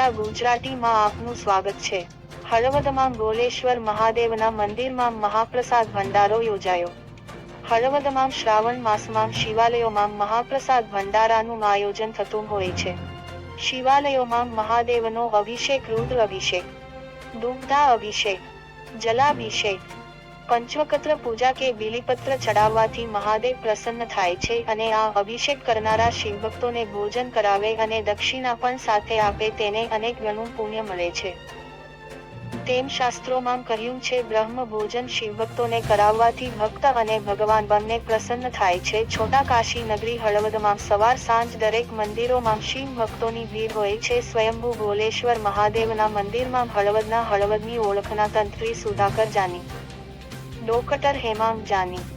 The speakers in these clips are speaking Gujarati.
પૂજા ગુજરાતીમાં આપનું સ્વાગત છે। હળવદમાં ગોલેશ્વર મહાદેવના મંદિરમાં મહાપ્રસાદ ભંડારો યોજાયો। હળવદમાં શ્રાવણ માસમાં શિવાલયોમાં મહાપ્રસાદ ભંડારાનું આયોજન થતું હોય છે। શિવાલયોમાં મહાદેવનો અભિષેક, રુદ્ર અભિષેક, દુગ્ધા અભિષેક, જલાભિષેક, પંચવક્ત્ર પૂજા કે બીલીપત્ર ચડાવવાથી મહાદેવ પ્રસન્ન થાય છે અને આ અભિષેક કરનારા શિવભક્તોને ભોજન કરાવે અને દક્ષિણા પણ સાથે આપે તેને અનેક ગણું પુણ્ય મળે છે તેમ શાસ્ત્રોમાં કહ્યું છે। બ્રહ્મ ભોજન શિવભક્તોને કરાવવાથી ભક્ત અને ભગવાન બંને પ્રસન્ન થાય છે। છોટા કાશી નગરી હળવદમાં સવાર સાંજ દરેક મંદિરોમાં શિવ ભક્તોની ભીડ હોય છે। સ્વયંભૂ ગોલેશ્વર મહાદેવના મંદિરમાં હળવદની ઓળખના તંત્રી સુધાકર જાની, ડોક્ટર હેમાંગ જાની,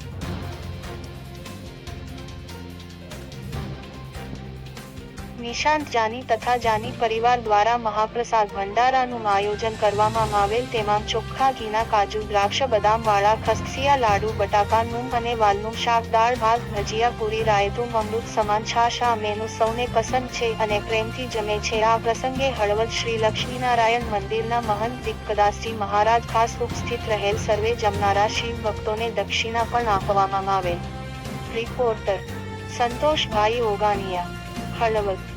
નિશાંત જાની તથા જાની પરિવાર દ્વારા મહાપ્રસાદ ભંડારાનું આયોજન કરવામાં આવેલ। તેમાં ચોખ્ખા ઘીના કાજુ, દ્રાક્ષ, બદામ વાળા ખસખસિયા લાડુ, બટાકા, મૂંગ અને વાલનું શાક, દાળ ભાત, ભજીયા, પૂરી, રાયતું, અમૃત સમાન છાશ આ મેનુ સૌને પસંદ છે અને પ્રેમથી જમે છે। આ પ્રસંગે હળવદ શ્રી લક્ષ્મીનારાયણ મંદિરના મહંત દીપકદાસજી મહારાજ ખાસ ઉપસ્થિત રહેલ। સર્વે જમનારા શિવ ભક્તોને દક્ષિણા પણ આપવામાં આવેલ। રિપોર્ટર સંતોષભાઈ ઓગાનિયા, હળવદ।